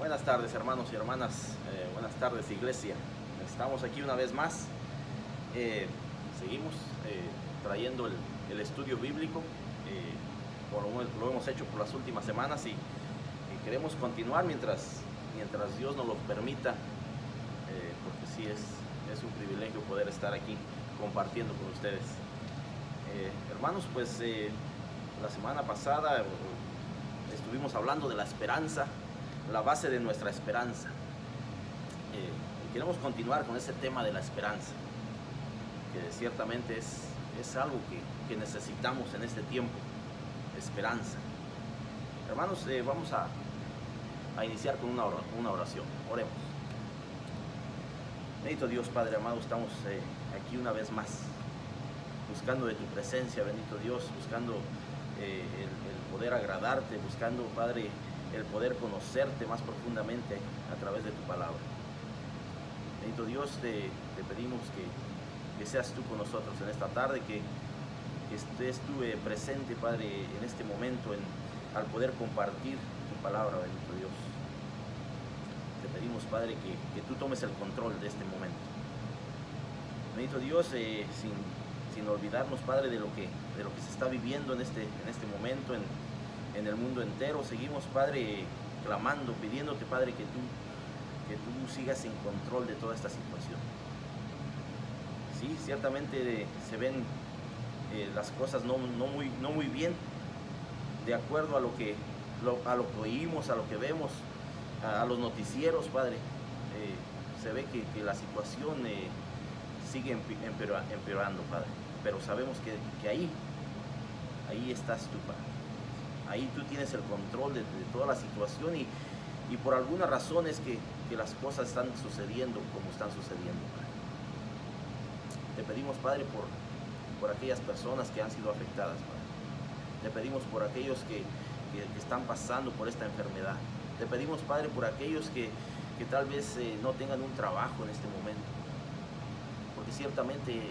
Buenas tardes, hermanos y hermanas, buenas tardes, iglesia. Estamos aquí una vez más. Seguimos trayendo el estudio bíblico, como lo hemos hecho por las últimas semanas, y queremos continuar mientras Dios nos lo permita, porque sí es un privilegio poder estar aquí compartiendo con ustedes. Hermanos, pues la semana pasada estuvimos hablando de la esperanza, la base de nuestra esperanza. Y queremos continuar con ese tema de la esperanza, que ciertamente es algo que necesitamos en este tiempo, esperanza. Hermanos, vamos a iniciar con una oración. Oremos. Bendito Dios, Padre amado, estamos aquí una vez más, buscando de tu presencia, bendito Dios, buscando el poder agradarte, buscando, Padre, el poder conocerte más profundamente a través de tu palabra. Bendito Dios, te pedimos que seas tú con nosotros en esta tarde, que estés tú presente, Padre, en este momento, al poder compartir tu palabra, bendito Dios. Te pedimos, Padre, que tú tomes el control de este momento. Bendito Dios, sin olvidarnos, Padre, de lo que se está viviendo en este momento en el mundo entero. Seguimos, Padre, clamando, pidiéndote, Padre, que tú sigas en control de toda esta situación. Sí, ciertamente se ven las cosas no muy bien, de acuerdo a lo que oímos, a lo que vemos, a los noticieros, Padre. Se ve que la situación sigue empeorando, Padre, pero sabemos que ahí estás tú, Padre. Ahí tú tienes el control de toda la situación, y por alguna razón es que las cosas están sucediendo como están sucediendo, Padre. Te pedimos, Padre, por aquellas personas que han sido afectadas, Padre. Te pedimos por aquellos que están pasando por esta enfermedad. Te pedimos, Padre, por aquellos que tal vez no tengan un trabajo en este momento, porque ciertamente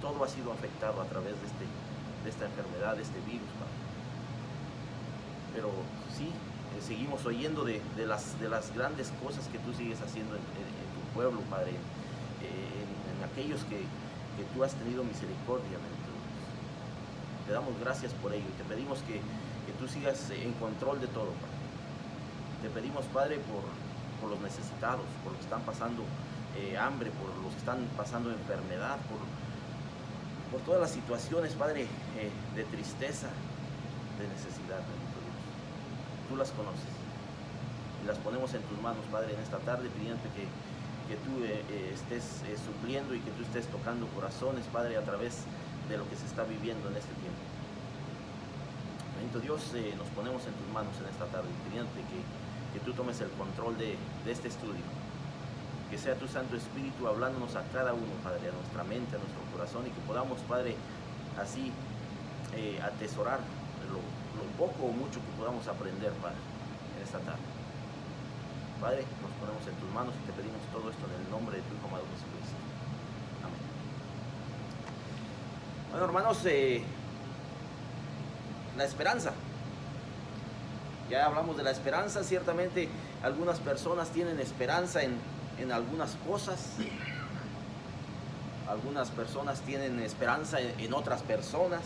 todo ha sido afectado a través de esta enfermedad, de este virus, Padre. Pero sí, seguimos oyendo de las grandes cosas que tú sigues haciendo en tu pueblo, Padre, en aquellos que tú has tenido misericordia, bendito Dios. Te damos gracias por ello y te pedimos que tú sigas en control de todo, Padre. Te pedimos, Padre, por los necesitados, por los que están pasando hambre, por los que están pasando enfermedad, por todas las situaciones, Padre, de tristeza, de necesidad, bendito Dios. Tú las conoces y las ponemos en tus manos, Padre, en esta tarde, pidiéndote que tú estés supliendo y que tú estés tocando corazones, Padre, a través de lo que se está viviendo en este tiempo. Bendito Dios, nos ponemos en tus manos en esta tarde, pidiéndote que tú tomes el control de este estudio, que sea tu Santo Espíritu hablándonos a cada uno, Padre, a nuestra mente, a nuestro corazón, y que podamos, Padre, así atesorar lo poco o mucho que podamos aprender, Padre, en esta tarde. Padre, nos ponemos en tus manos y te pedimos todo esto en el nombre de tu Hijo amado Jesucristo. Amén. Bueno, hermanos, la esperanza. Ya hablamos de la esperanza. Ciertamente algunas personas tienen esperanza en algunas cosas. Algunas personas tienen esperanza en otras personas.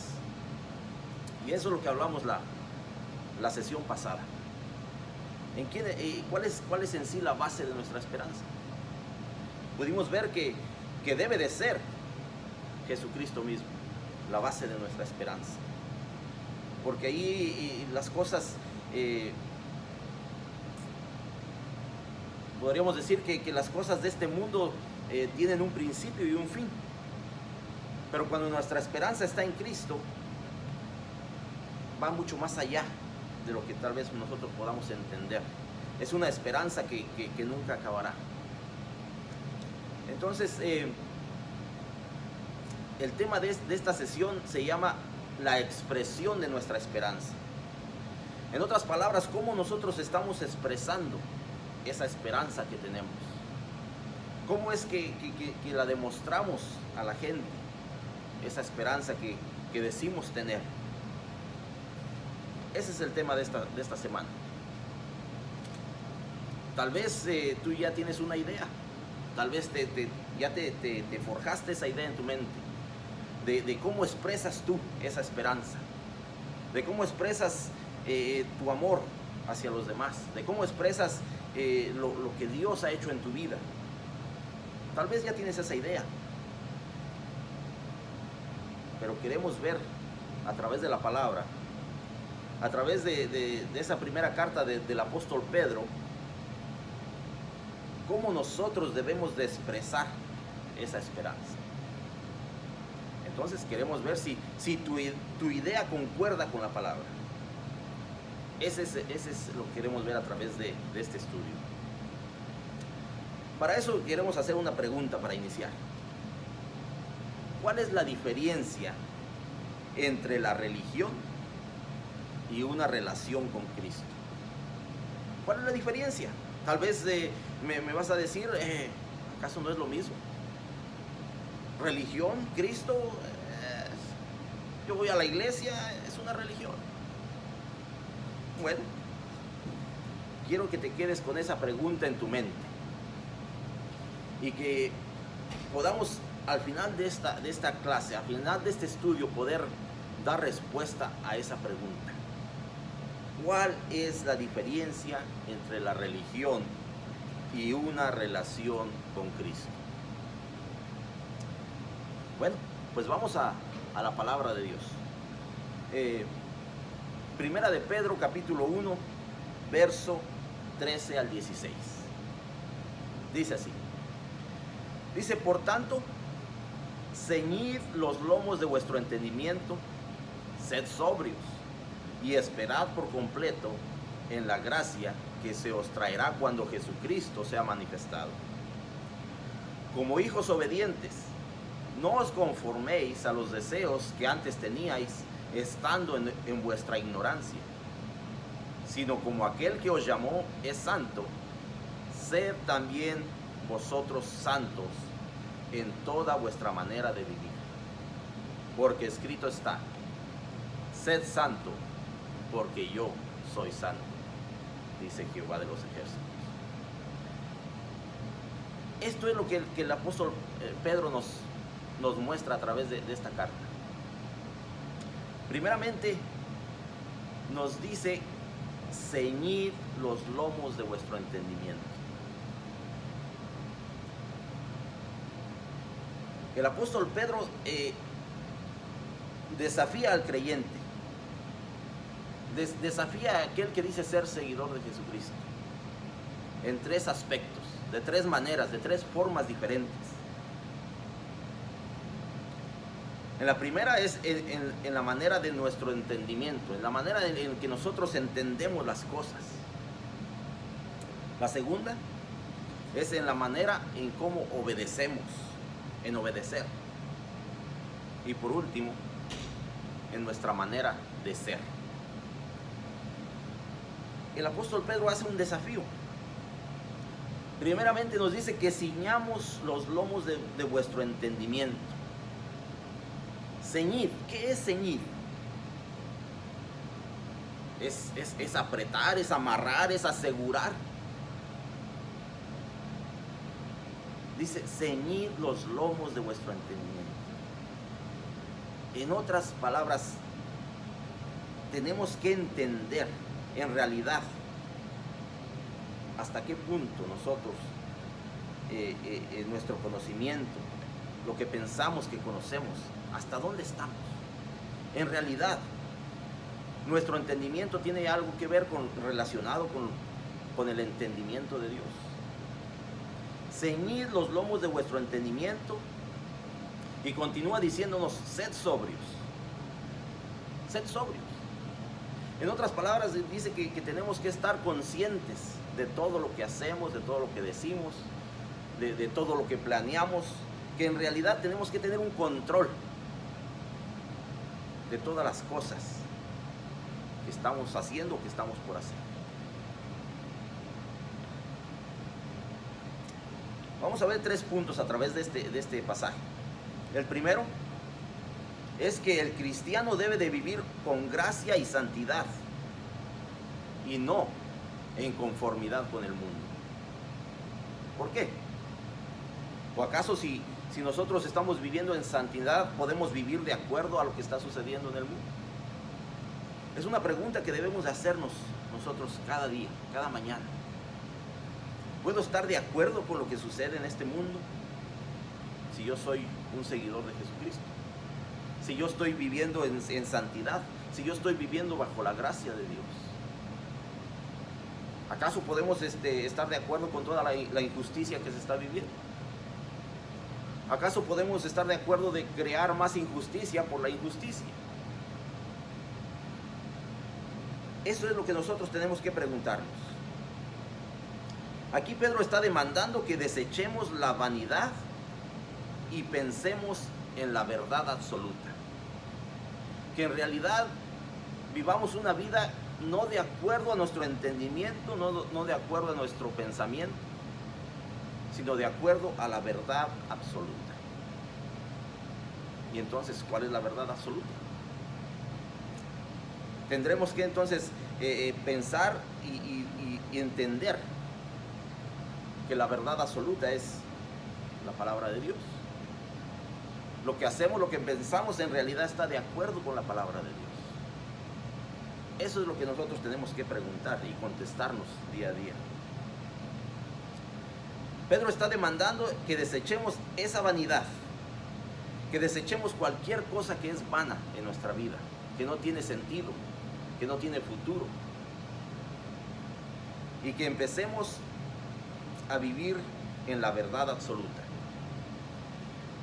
Y eso es lo que hablamos la sesión pasada. ¿Cuál es en sí la base de nuestra esperanza? Pudimos ver que debe de ser Jesucristo mismo, la base de nuestra esperanza. Porque ahí las cosas, podríamos decir que las cosas de este mundo tienen un principio y un fin. Pero cuando nuestra esperanza está en Cristo, va mucho más allá de lo que tal vez nosotros podamos entender. Es una esperanza que nunca acabará. Entonces, el tema de esta sesión se llama la expresión de nuestra esperanza. En otras palabras, cómo nosotros estamos expresando esa esperanza que tenemos. Cómo es que la demostramos a la gente, esa esperanza que decimos tener. Ese es el tema de esta semana. Tal vez tú ya tienes una idea, tal vez ya te forjaste esa idea en tu mente, de cómo expresas tú esa esperanza, de cómo expresas tu amor hacia los demás, de cómo expresas lo que Dios ha hecho en tu vida. Tal vez ya tienes esa idea, pero queremos ver a través de la palabra, a través de esa primera carta del apóstol Pedro, cómo nosotros debemos de expresar esa esperanza. Entonces queremos ver si tu idea concuerda con la palabra. Ese es lo que queremos ver a través de este estudio. Para eso queremos hacer una pregunta para iniciar. ¿Cuál es la diferencia entre la religión y una relación con Cristo? ¿Cuál es la diferencia? Tal vez me vas a decir, ¿acaso no es lo mismo? Religión, Cristo, yo voy a la iglesia, es una religión. Bueno, quiero que te quedes con esa pregunta en tu mente y que podamos al final de esta clase, al final de este estudio, poder dar respuesta a esa pregunta. ¿Cuál es la diferencia entre la religión y una relación con Cristo? Bueno, pues vamos a la palabra de Dios. Primera de Pedro, capítulo 1, verso 13 al 16. Dice así. Dice, por tanto, ceñid los lomos de vuestro entendimiento, sed sobrios y esperad por completo en la gracia que se os traerá cuando Jesucristo sea manifestado. Como hijos obedientes, no os conforméis a los deseos que antes teníais estando en vuestra ignorancia, sino como aquel que os llamó es santo, sed también vosotros santos en toda vuestra manera de vivir. Porque escrito está, sed santo, porque yo soy santo, dice Jehová de los ejércitos. Esto es lo que el apóstol Pedro nos muestra a través de esta carta. Primeramente, nos dice, ceñid los lomos de vuestro entendimiento. El apóstol Pedro desafía al creyente, desafía a aquel que dice ser seguidor de Jesucristo, en tres aspectos, de tres maneras, de tres formas diferentes. En la primera es en la manera de nuestro entendimiento, en la manera en que nosotros entendemos las cosas. La segunda es en la manera en cómo obedecemos, en obedecer. Y por último, en nuestra manera de ser. El apóstol Pedro hace un desafío. Primeramente nos dice que ciñamos los lomos de vuestro entendimiento. Ceñir, ¿qué es ceñir? Es apretar, es amarrar, es asegurar. Dice, ceñid los lomos de vuestro entendimiento. En otras palabras, tenemos que entender en realidad hasta qué punto nosotros, en nuestro conocimiento, lo que pensamos que conocemos, hasta dónde estamos. En realidad, nuestro entendimiento tiene algo que ver relacionado con el entendimiento de Dios. Ceñid los lomos de vuestro entendimiento, y continúa diciéndonos, sed sobrios. Sed sobrios. En otras palabras, dice que tenemos que estar conscientes de todo lo que hacemos, de todo lo que decimos, de todo lo que planeamos, que en realidad tenemos que tener un control de todas las cosas que estamos haciendo o que estamos por hacer. Vamos a ver tres puntos a través de este pasaje. El primero es que el cristiano debe de vivir con gracia y santidad y no en conformidad con el mundo. ¿Por qué? ¿O acaso si nosotros estamos viviendo en santidad, podemos vivir de acuerdo a lo que está sucediendo en el mundo? Es una pregunta que debemos de hacernos nosotros cada día, cada mañana. ¿Puedo estar de acuerdo con lo que sucede en este mundo si yo soy un seguidor de Jesucristo? Si yo estoy viviendo en santidad, si yo estoy viviendo bajo la gracia de Dios. ¿Acaso podemos estar de acuerdo con toda la injusticia que se está viviendo? ¿Acaso podemos estar de acuerdo de crear más injusticia por la injusticia? Eso es lo que nosotros tenemos que preguntarnos. Aquí Pedro está demandando que desechemos la vanidad y pensemos en la verdad absoluta. Que en realidad vivamos una vida no de acuerdo a nuestro entendimiento, no de acuerdo a nuestro pensamiento, sino de acuerdo a la verdad absoluta. Y entonces, ¿cuál es la verdad absoluta? Tendremos que entonces pensar y entender que la verdad absoluta es la palabra de Dios. Lo que hacemos, lo que pensamos en realidad está de acuerdo con la palabra de Dios. Eso es lo que nosotros tenemos que preguntar y contestarnos día a día. Pedro está demandando que desechemos esa vanidad, que desechemos cualquier cosa que es vana en nuestra vida, que no tiene sentido, que no tiene futuro, y que empecemos a vivir en la verdad absoluta.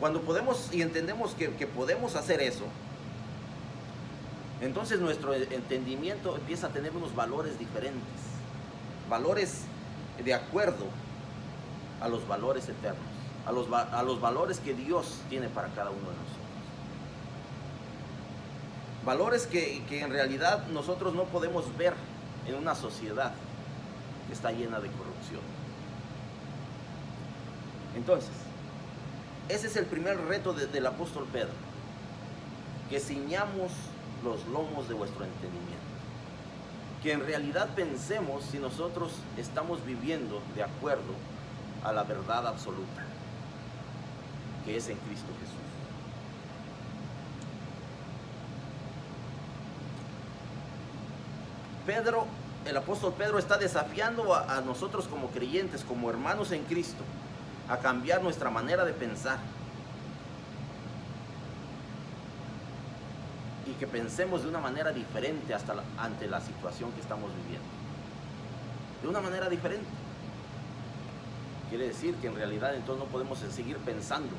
Cuando podemos y entendemos que podemos hacer eso, entonces nuestro entendimiento empieza a tener unos valores diferentes, valores de acuerdo a los valores eternos, a los valores que Dios tiene para cada uno de nosotros. Valores que en realidad nosotros no podemos ver en una sociedad que está llena de corrupción. Entonces, ese es el primer reto del apóstol Pedro, que ciñamos los lomos de vuestro entendimiento, que en realidad pensemos si nosotros estamos viviendo de acuerdo a la verdad absoluta, que es en Cristo Jesús. Pedro, el apóstol Pedro está desafiando a nosotros como creyentes, como hermanos en Cristo, a cambiar nuestra manera de pensar y que pensemos de una manera diferente ante la situación que estamos viviendo. De una manera diferente. Quiere decir que en realidad entonces no podemos seguir pensando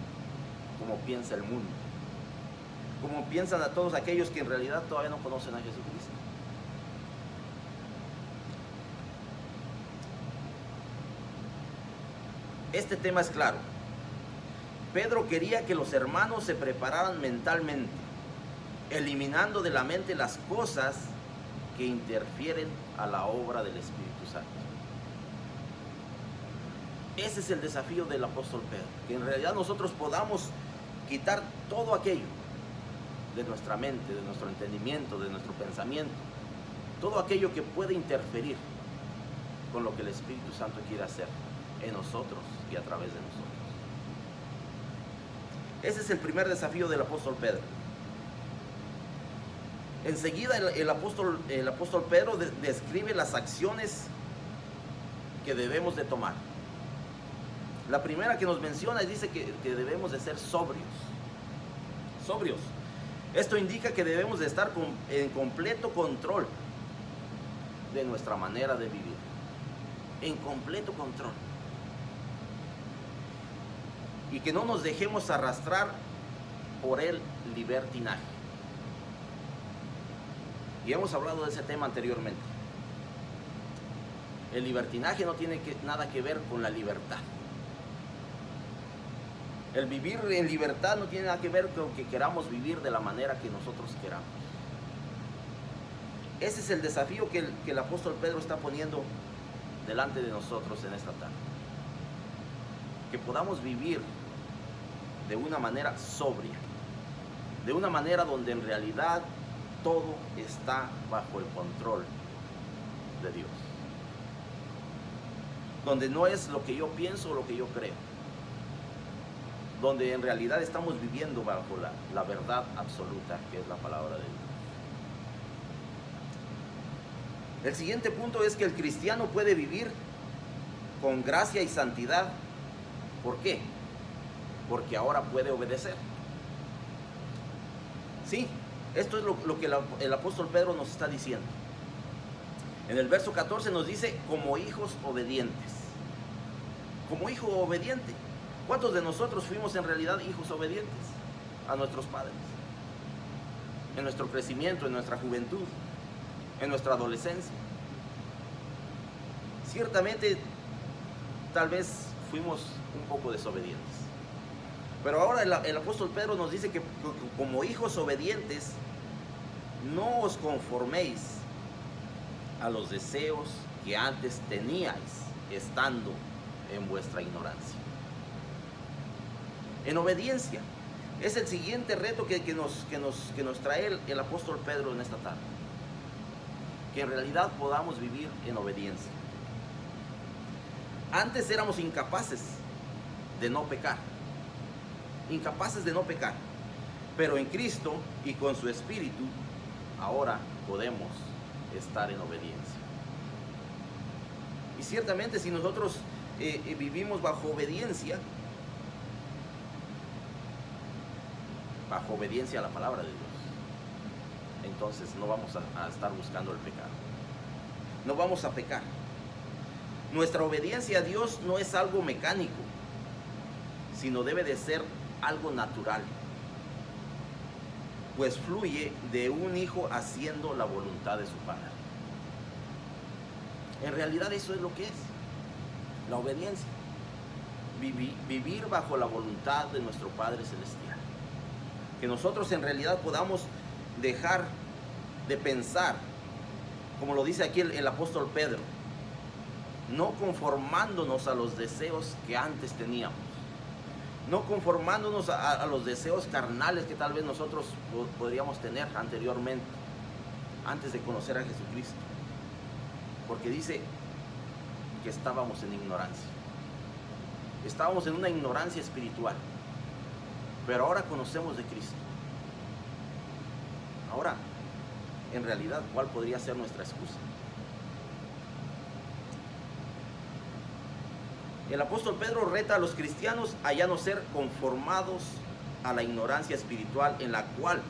como piensa el mundo, como piensan a todos aquellos que en realidad todavía no conocen a Jesucristo. Este tema es claro. Pedro quería que los hermanos se prepararan mentalmente, eliminando de la mente las cosas que interfieren a la obra del Espíritu Santo. Ese es el desafío del apóstol Pedro, que en realidad nosotros podamos quitar todo aquello de nuestra mente, de nuestro entendimiento, de nuestro pensamiento, todo aquello que puede interferir con lo que el Espíritu Santo quiere hacer en nosotros y a través de nosotros. Ese es el primer desafío del apóstol Pedro. Enseguida el apóstol Pedro describe las acciones que debemos de tomar. La primera que nos menciona dice que debemos de ser sobrios. Sobrios. Esto indica que debemos de estar en completo control de nuestra manera de vivir. En completo control. Y que no nos dejemos arrastrar por el libertinaje. Y hemos hablado de ese tema anteriormente. El libertinaje no tiene nada que ver con la libertad. El vivir en libertad no tiene nada que ver con que queramos vivir de la manera que nosotros queramos. Ese es el desafío que el apóstol Pedro está poniendo delante de nosotros en esta tarde. Que podamos vivir de una manera sobria, de una manera donde en realidad todo está bajo el control de Dios. donde no es lo que yo pienso o lo que yo creo, donde en realidad estamos viviendo bajo la verdad absoluta, que es la palabra de Dios. El siguiente punto es que el cristiano puede vivir con gracia y santidad. ¿Por qué? Porque ahora puede obedecer. Sí, esto es lo que el apóstol Pedro nos está diciendo. En el verso 14 nos dice, como hijos obedientes. Como hijo obediente. ¿Cuántos de nosotros fuimos en realidad hijos obedientes a nuestros padres? En nuestro crecimiento, en nuestra juventud, en nuestra adolescencia. Ciertamente, tal vez fuimos un poco desobedientes. Pero ahora el apóstol Pedro nos dice que como hijos obedientes, no os conforméis a los deseos que antes teníais estando en vuestra ignorancia. En obediencia es el siguiente reto que nos trae el apóstol Pedro en esta tarde. Que en realidad podamos vivir en obediencia. Antes éramos incapaces de no pecar. Incapaces de no pecar. Pero en Cristo y con su Espíritu, ahora podemos estar en obediencia. Y ciertamente si nosotros vivimos bajo obediencia a la palabra de Dios, entonces no vamos a estar buscando el pecado. No vamos a pecar. Nuestra obediencia a Dios no es algo mecánico, sino debe de ser algo natural, pues fluye de un hijo haciendo la voluntad de su padre. En realidad eso es lo que es la obediencia. Vivir bajo la voluntad de nuestro Padre Celestial. Que nosotros en realidad podamos dejar de pensar, como lo dice aquí el apóstol Pedro, no conformándonos a los deseos que antes teníamos, no conformándonos a los deseos carnales que tal vez nosotros podríamos tener anteriormente, antes de conocer a Jesucristo, porque dice que estábamos en ignorancia, estábamos en una ignorancia espiritual, pero ahora conocemos de Cristo. Ahora, en realidad, ¿cuál podría ser nuestra excusa? El apóstol Pedro reta a los cristianos a ya no ser conformados a la ignorancia espiritual en la cual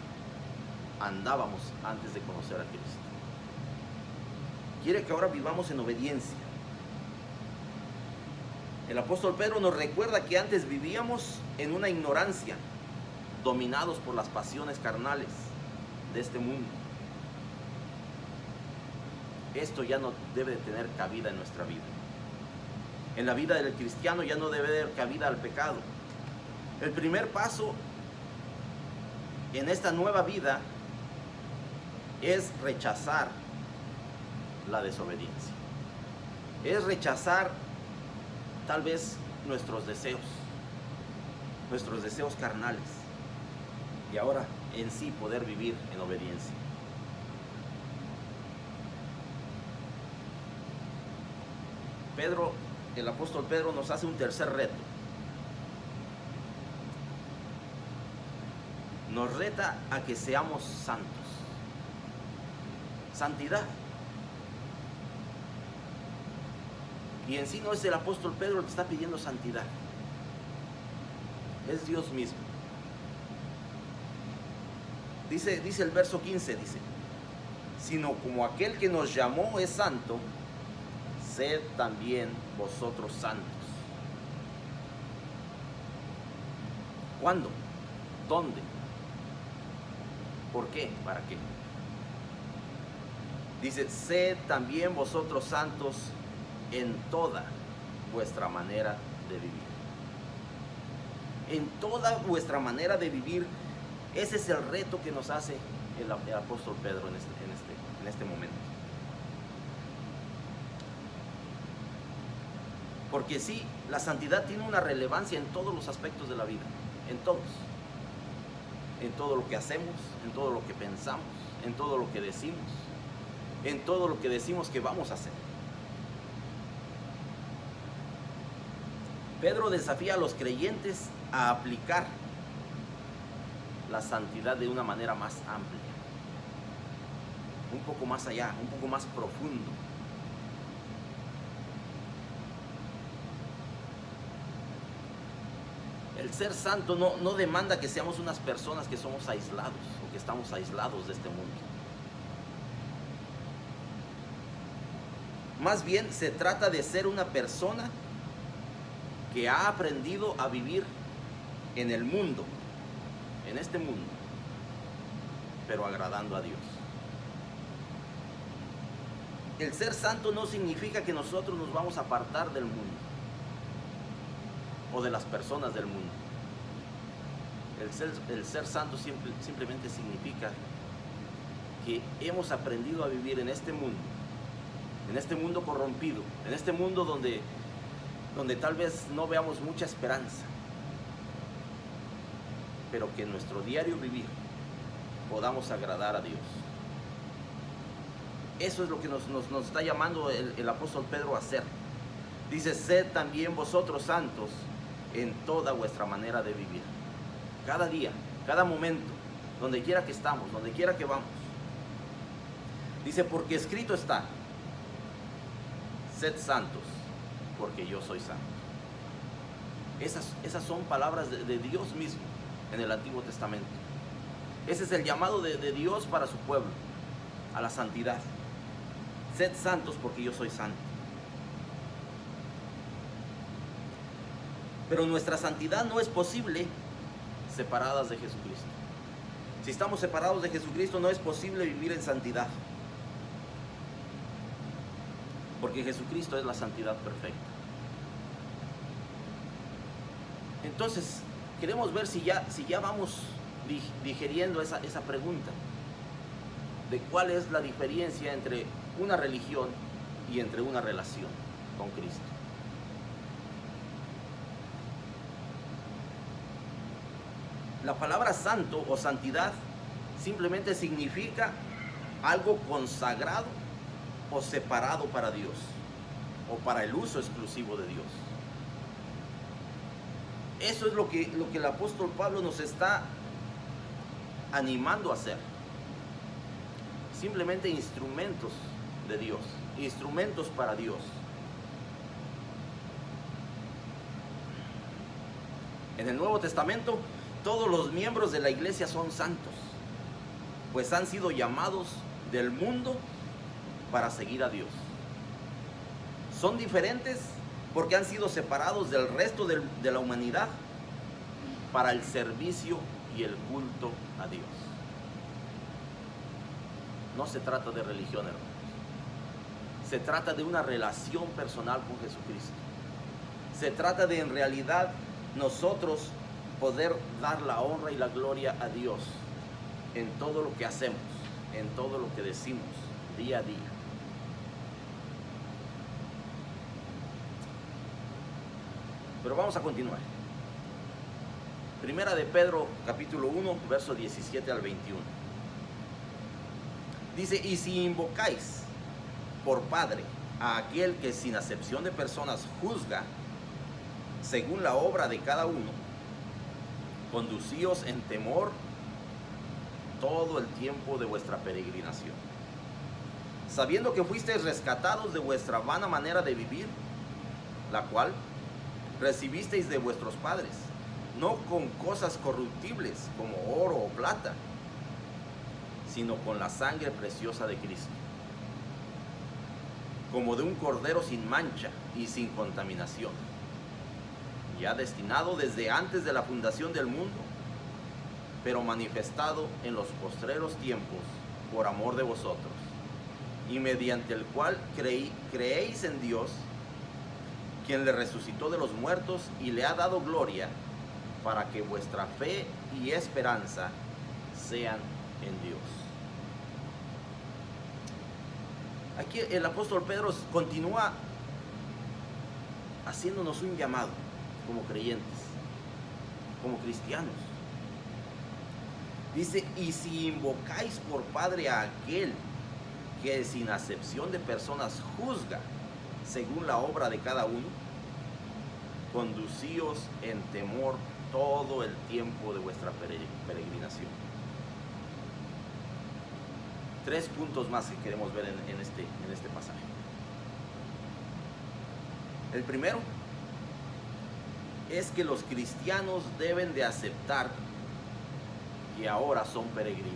andábamos antes de conocer a Cristo. Quiere que ahora vivamos en obediencia. El apóstol Pedro nos recuerda que antes vivíamos en una ignorancia, dominados por las pasiones carnales de este mundo. Esto ya no debe de tener cabida en nuestra vida. En la vida del cristiano ya no debe de haber cabida al pecado. El primer paso en esta nueva vida es rechazar la desobediencia. Es rechazar tal vez nuestros deseos carnales, y ahora en sí poder vivir en obediencia. El apóstol Pedro nos hace un tercer reto. Nos reta a que seamos santos. Santidad. Y en sí no es el apóstol Pedro el que está pidiendo santidad. Es Dios mismo. Dice el verso 15, dice, sino como aquel que nos llamó es santo, sed también vosotros santos. ¿Cuándo? ¿Dónde? ¿Por qué? ¿Para qué? Dice, sed también vosotros santos en toda vuestra manera de vivir. En toda vuestra manera de vivir. Ese es el reto que nos hace el apóstol Pedro en este momento. Porque sí, la santidad tiene una relevancia en todos los aspectos de la vida, en todos. En todo lo que hacemos, en todo lo que pensamos, en todo lo que decimos, en todo lo que decimos que vamos a hacer. Pedro desafía a los creyentes a aplicar la santidad de una manera más amplia, un poco más allá, un poco más profundo. El ser santo no demanda que seamos unas personas que somos aislados o que estamos aislados de este mundo. Más bien se trata de ser una persona que ha aprendido a vivir en el mundo, en este mundo, pero agradando a Dios. El ser santo no significa que nosotros nos vamos a apartar del mundo o de las personas del mundo. El ser santo simplemente significa que hemos aprendido a vivir en este mundo corrompido, en este mundo donde tal vez no veamos mucha esperanza, pero que en nuestro diario vivir podamos agradar a Dios. Eso es lo que nos está llamando el apóstol Pedro a hacer. Dice: sed también vosotros santos en toda vuestra manera de vivir. Cada día, cada momento, donde quiera que estamos, donde quiera que vamos. Dice: porque escrito está: sed santos, porque yo soy santo. Esas son palabras de Dios mismo en el Antiguo Testamento. Ese es el llamado de Dios para su pueblo, a la santidad. Sed santos, porque yo soy santo. Pero nuestra santidad no es posible separadas de Jesucristo. Si estamos separados de Jesucristo, no es posible vivir en santidad, porque Jesucristo es la santidad perfecta. Entonces, queremos ver si ya vamos digeriendo esa pregunta de cuál es la diferencia entre una religión y entre una relación con Cristo. La palabra santo o santidad simplemente significa algo consagrado o separado para Dios, o para el uso exclusivo de Dios. Eso es lo que el apóstol Pablo nos está animando a hacer. Simplemente instrumentos de Dios, instrumentos para Dios. En el Nuevo Testamento, todos los miembros de la iglesia son santos, pues han sido llamados del mundo para seguir a Dios. Son diferentes porque han sido separados del resto de la humanidad para el servicio y el culto a Dios. No se trata de religión, hermanos. Se trata de una relación personal con Jesucristo. Se trata de, en realidad, nosotros poder dar la honra y la gloria a Dios en todo lo que hacemos, en todo lo que decimos, día a día. Pero vamos a continuar. Primera de Pedro, capítulo 1, verso 17 al 21. Dice: y si invocáis por Padre a aquel que sin acepción de personas juzga según la obra de cada uno, conducíos en temor todo el tiempo de vuestra peregrinación, sabiendo que fuisteis rescatados de vuestra vana manera de vivir, la cual recibisteis de vuestros padres, no con cosas corruptibles como oro o plata, sino con la sangre preciosa de Cristo, como de un cordero sin mancha y sin contaminación, ya destinado desde antes de la fundación del mundo, pero manifestado en los postreros tiempos por amor de vosotros, y mediante el cual creéis en Dios, quien le resucitó de los muertos y le ha dado gloria, para que vuestra fe y esperanza sean en Dios. Aquí el apóstol Pedro continúa haciéndonos un llamado como creyentes, como cristianos. Dice: y si invocáis por Padre a aquel que sin acepción de personas juzga según la obra de cada uno, conducíos en temor todo el tiempo de vuestra peregrinación. 3 puntos más que queremos ver en este pasaje. El primero es que los cristianos deben de aceptar que ahora son peregrinos,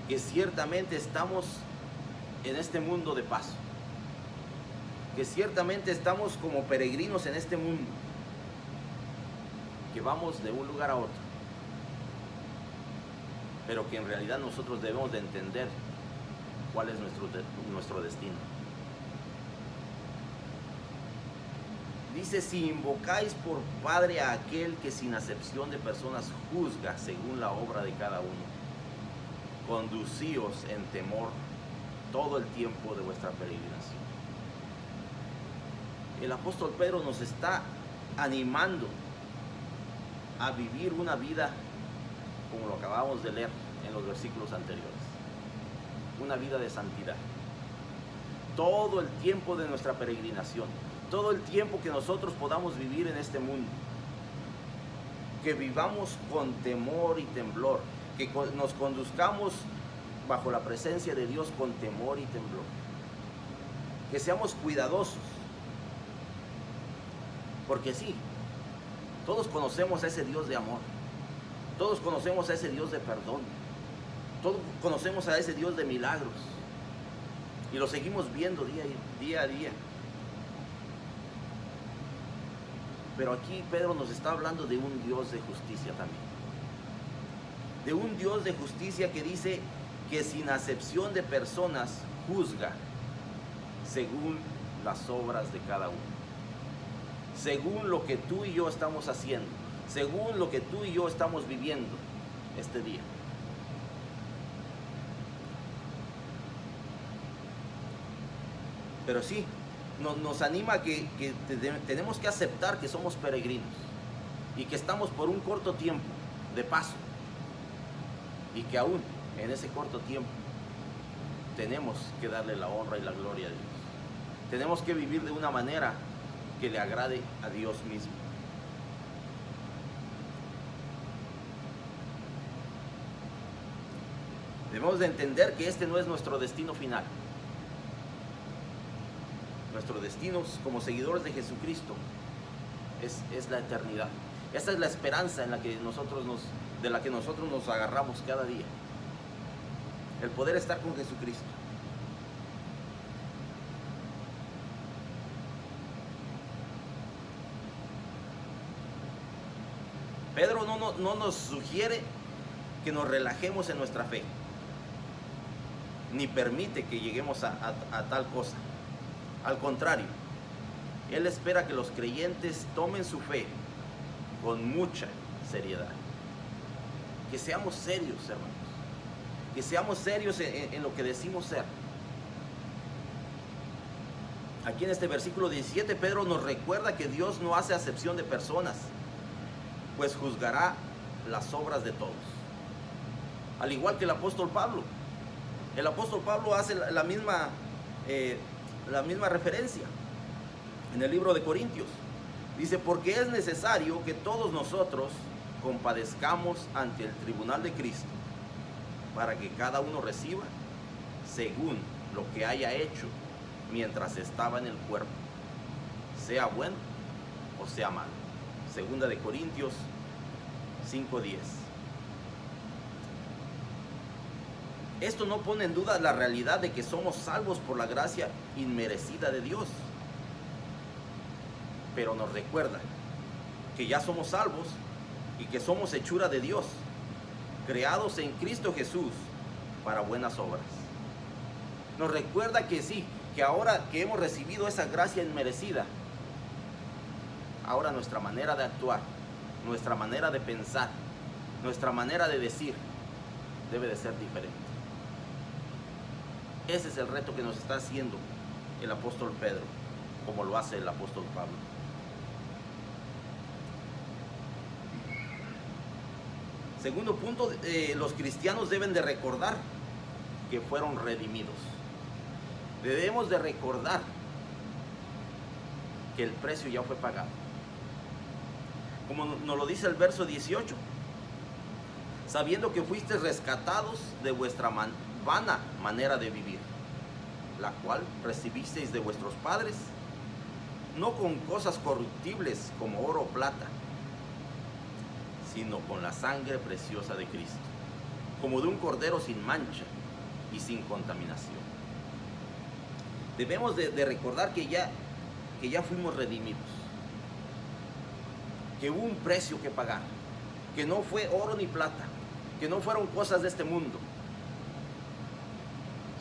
que ciertamente estamos en este mundo de paso, que ciertamente estamos como peregrinos en este mundo, que vamos de un lugar a otro, pero que en realidad nosotros debemos de entender cuál es nuestro destino. Dice: si invocáis por Padre a aquel que sin acepción de personas juzga según la obra de cada uno, conducíos en temor todo el tiempo de vuestra peregrinación. El apóstol Pedro nos está animando a vivir una vida como lo acabamos de leer en los versículos anteriores, una vida de santidad. Todo el tiempo de nuestra peregrinación, todo el tiempo que nosotros podamos vivir en este mundo, que vivamos con temor y temblor, que nos conduzcamos bajo la presencia de Dios con temor y temblor, que seamos cuidadosos, porque sí, todos conocemos a ese Dios de amor, todos conocemos a ese Dios de perdón, todos conocemos a ese Dios de milagros, y lo seguimos viendo día a día. Pero aquí Pedro nos está hablando de un Dios de justicia también. De un Dios de justicia que dice que sin acepción de personas juzga según las obras de cada uno. Según lo que tú y yo estamos haciendo. Según lo que tú y yo estamos viviendo este día. Pero sí, nos anima que tenemos que aceptar que somos peregrinos y que estamos por un corto tiempo de paso, y que aún en ese corto tiempo tenemos que darle la honra y la gloria a Dios. Tenemos que vivir de una manera que le agrade a Dios mismo. Debemos de entender que este no es nuestro destino final. Nuestro destino como seguidores de Jesucristo es la eternidad. Esa es la esperanza de la que nosotros nos agarramos cada día. El poder estar con Jesucristo. Pedro no nos sugiere que nos relajemos en nuestra fe, ni permite que lleguemos a tal cosa. Al contrario, él espera que los creyentes tomen su fe con mucha seriedad. Que seamos serios, hermanos. Que seamos serios en lo que decimos ser. Aquí en este versículo 17, Pedro nos recuerda que Dios no hace acepción de personas, pues juzgará las obras de todos. Al igual que el apóstol Pablo. El apóstol Pablo hace la misma referencia en el libro de Corintios. Dice: porque es necesario que todos nosotros compadezcamos ante el tribunal de Cristo, para que cada uno reciba según lo que haya hecho mientras estaba en el cuerpo, sea bueno o sea malo. Segunda de Corintios 5:10. Esto no pone en duda la realidad de que somos salvos por la gracia inmerecida de Dios, pero nos recuerda que ya somos salvos y que somos hechura de Dios, creados en Cristo Jesús para buenas obras. Nos recuerda que sí, que ahora que hemos recibido esa gracia inmerecida, ahora nuestra manera de actuar, nuestra manera de pensar, nuestra manera de decir debe de ser diferente. Ese es el reto que nos está haciendo el apóstol Pedro, como lo hace el apóstol Pablo. Segundo punto, los cristianos deben de recordar que fueron redimidos. Debemos de recordar que el precio ya fue pagado. Como nos lo dice el verso 18, sabiendo que fuisteis rescatados de vuestra vana manera de vivir, la cual recibisteis de vuestros padres, no con cosas corruptibles como oro o plata, sino con la sangre preciosa de Cristo, como de un cordero sin mancha y sin contaminación. Debemos de recordar que ya fuimos redimidos, que hubo un precio que pagar, que no fue oro ni plata, que no fueron cosas de este mundo,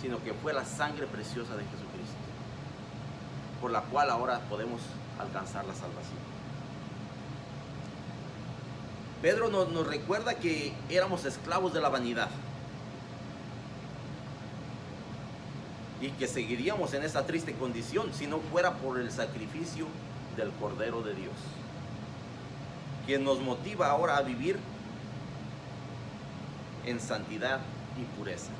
sino que fue la sangre preciosa de Jesucristo, por la cual ahora podemos alcanzar la salvación. Pedro nos recuerda que éramos esclavos de la vanidad y que seguiríamos en esa triste condición si no fuera por el sacrificio del Cordero de Dios, quien nos motiva ahora a vivir en santidad y pureza.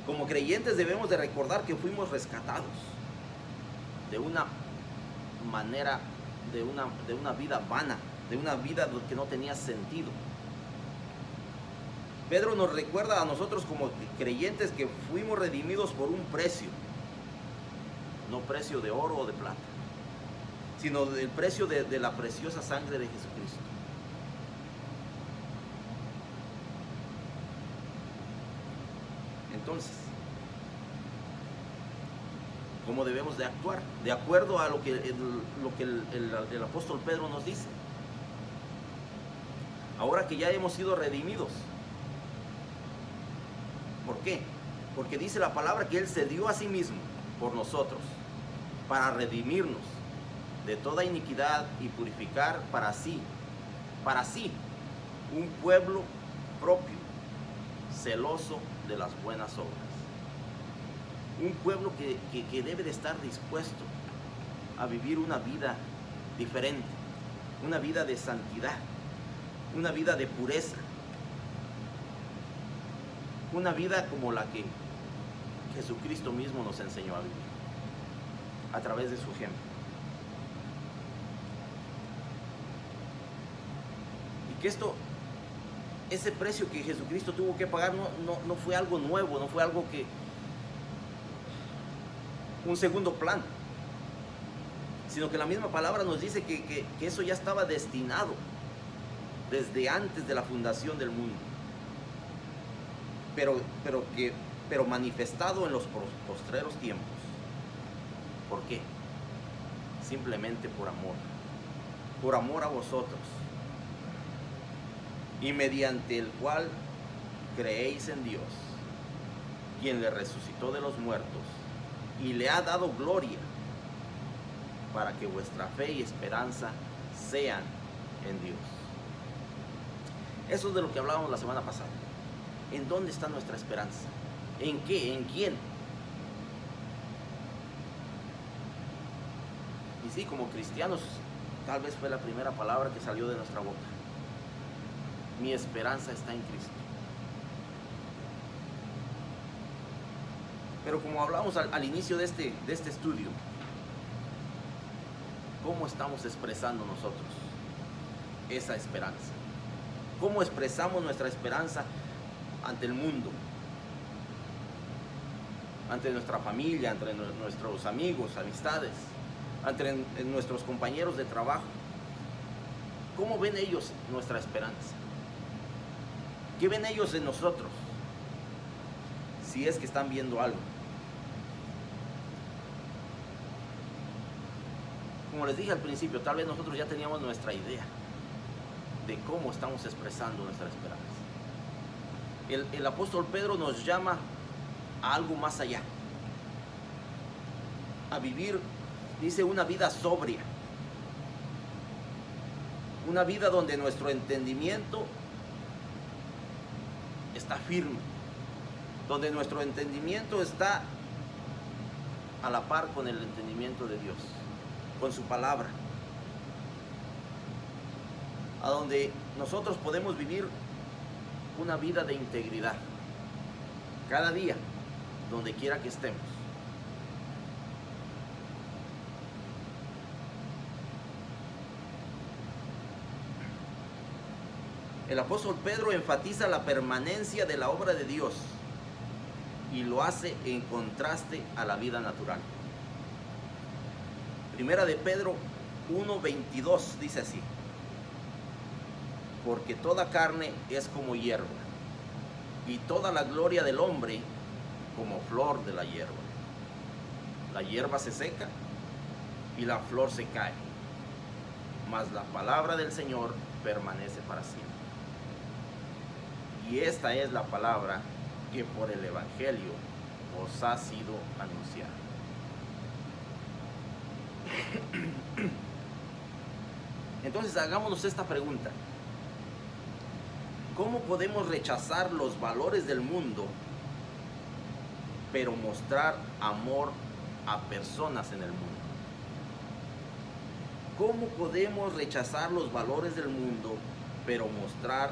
Como creyentes debemos de recordar que fuimos rescatados de una manera, de una vida vana, de una vida que no tenía sentido. Pedro nos recuerda a nosotros como creyentes que fuimos redimidos por un precio, no precio de oro o de plata, sino del precio de la preciosa sangre de Jesucristo. Entonces, ¿cómo debemos de actuar? De acuerdo a lo que el apóstol Pedro nos dice. Ahora que ya hemos sido redimidos. ¿Por qué? Porque dice la palabra que Él se dio a sí mismo por nosotros, para redimirnos de toda iniquidad y purificar para sí, un pueblo propio, celoso de las buenas obras. Un pueblo que debe de estar dispuesto a vivir una vida diferente, una vida de santidad, una vida de pureza, una vida como la que Jesucristo mismo nos enseñó a vivir, a través de su ejemplo. Y que ese precio que Jesucristo tuvo que pagar no fue algo nuevo, no fue algo un segundo plan, sino que la misma palabra nos dice que eso ya estaba destinado desde antes de la fundación del mundo, pero manifestado en los postreros tiempos. ¿Por qué? Simplemente por amor a vosotros, y mediante el cual creéis en Dios, quien le resucitó de los muertos y le ha dado gloria, para que vuestra fe y esperanza sean en Dios. Eso es de lo que hablábamos la semana pasada. ¿En dónde está nuestra esperanza? ¿En qué? ¿En quién? Y sí, como cristianos, tal vez fue la primera palabra que salió de nuestra boca. Mi esperanza está en Cristo. Pero como hablamos al inicio de este estudio, ¿cómo estamos expresando nosotros esa esperanza? ¿Cómo expresamos nuestra esperanza ante el mundo? Ante nuestra familia, ante nuestros amigos, amistades, ante nuestros compañeros de trabajo. ¿Cómo ven ellos nuestra esperanza? ¿Qué ven ellos en nosotros? Si es que están viendo algo. Como les dije al principio, tal vez nosotros ya teníamos nuestra idea de cómo estamos expresando nuestra esperanza. El apóstol Pedro nos llama a algo más allá, a vivir, dice, una vida sobria, una vida donde nuestro entendimiento está firme, donde nuestro entendimiento está a la par con el entendimiento de Dios, con su palabra, a donde nosotros podemos vivir una vida de integridad. Cada día, donde quiera que estemos. El apóstol Pedro enfatiza la permanencia de la obra de Dios y lo hace en contraste a la vida natural. Primera de Pedro 1:22 dice así: porque toda carne es como hierba, y toda la gloria del hombre como flor de la hierba. La hierba se seca y la flor se cae, mas la palabra del Señor permanece para siempre. Y esta es la palabra que por el Evangelio os ha sido anunciada. Entonces hagámonos esta pregunta: ¿cómo podemos rechazar los valores del mundo, pero mostrar amor a personas en el mundo? ¿Cómo podemos rechazar los valores del mundo, pero mostrar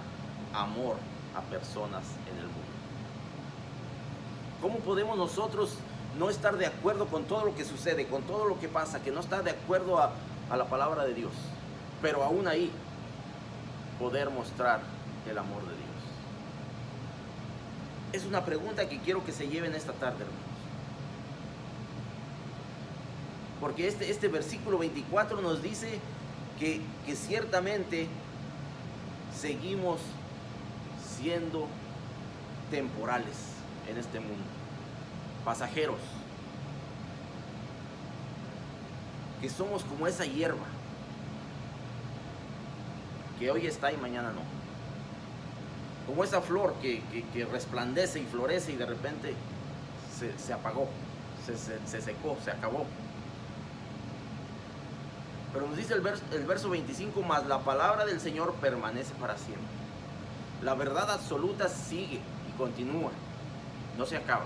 amor a personas en el mundo? ¿Cómo podemos nosotros no estar de acuerdo con todo lo que sucede, con todo lo que pasa, que no está de acuerdo a la palabra de Dios, pero aún ahí poder mostrar el amor de Dios? Es una pregunta que quiero que se lleven esta tarde, hermanos. Porque este versículo 24 nos dice que ciertamente seguimos siendo temporales en este mundo, pasajeros, que somos como esa hierba que hoy está y mañana no, como esa flor que resplandece y florece y de repente se apagó, se secó, se acabó. Pero nos dice el verso 25: mas la palabra del Señor permanece para siempre. La verdad absoluta sigue y continúa, no se acaba.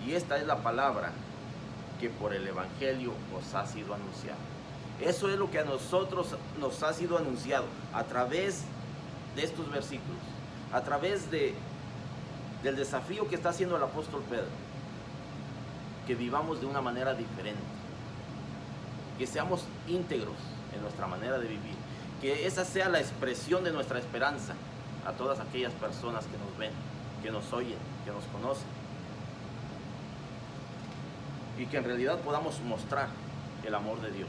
Y esta es la palabra que por el Evangelio os ha sido anunciada. Eso es lo que a nosotros nos ha sido anunciado a través de estos versículos, a través del desafío que está haciendo el apóstol Pedro, que vivamos de una manera diferente, que seamos íntegros en nuestra manera de vivir, que esa sea la expresión de nuestra esperanza a todas aquellas personas que nos ven, que nos oyen, que nos conocen, y que en realidad podamos mostrar el amor de Dios.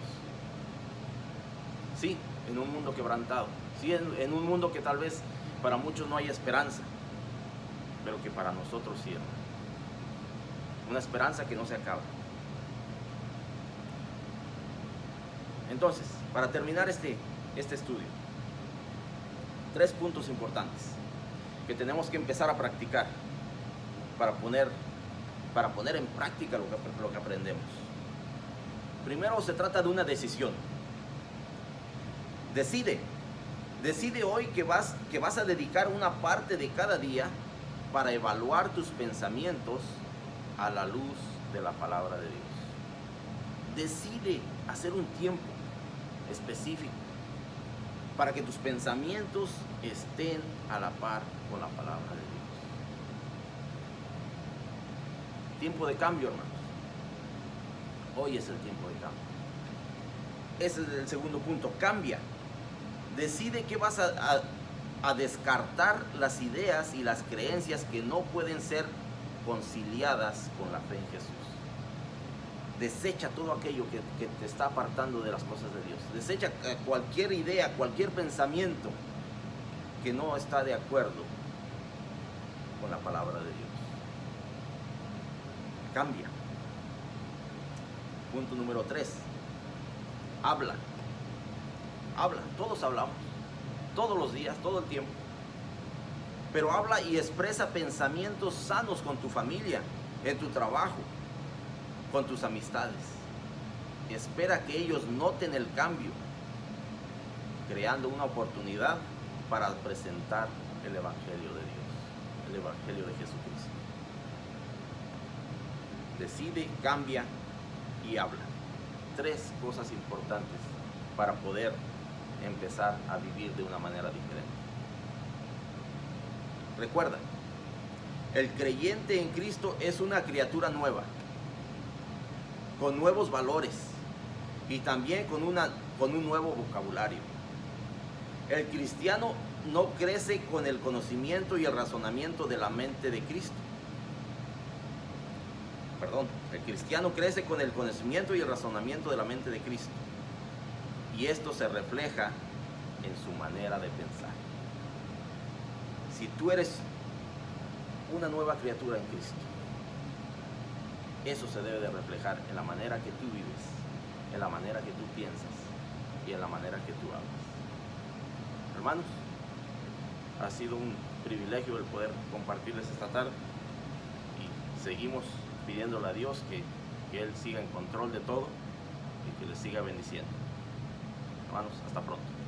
Sí, en un mundo quebrantado, sí, en un mundo que tal vez para muchos no hay esperanza, pero que para nosotros sí, hermano. Una esperanza que no se acaba. Entonces, para terminar este estudio, 3 puntos importantes que tenemos que empezar a practicar para poner en práctica lo que aprendemos. Primero, se trata de una decisión. Decide hoy que vas a dedicar una parte de cada día para evaluar tus pensamientos a la luz de la palabra de Dios. Decide hacer un tiempo específico para que tus pensamientos estén a la par con la palabra de Dios. Tiempo de cambio, hermanos. Hoy es el tiempo de cambio. Ese es el segundo punto. Cambia. Decide que vas a descartar las ideas y las creencias que no pueden ser conciliadas con la fe en Jesús. Desecha todo aquello que te está apartando de las cosas de Dios. Desecha cualquier idea, cualquier pensamiento que no está de acuerdo con la palabra de Dios. Cambia. Punto número 3. Habla. Todos hablamos, todos los días, todo el tiempo. Pero habla y expresa pensamientos sanos con tu familia, en tu trabajo, con tus amistades. Espera que ellos noten el cambio, creando una oportunidad para presentar el Evangelio de Dios, el Evangelio de Jesucristo. Decide, cambia y habla. 3 cosas importantes para poder empezar a vivir de una manera diferente. Recuerda, el creyente en Cristo es una criatura nueva, con nuevos valores y también con un nuevo vocabulario. El cristiano no crece con el conocimiento y el razonamiento de la mente de Cristo. El cristiano crece con el conocimiento y el razonamiento de la mente de Cristo. Y esto se refleja en su manera de pensar. Si tú eres una nueva criatura en Cristo, eso se debe de reflejar en la manera que tú vives, en la manera que tú piensas y en la manera que tú hablas. Hermanos, ha sido un privilegio el poder compartirles esta tarde y seguimos pidiéndole a Dios que Él siga en control de todo y que les siga bendiciendo. Hermanos, hasta pronto.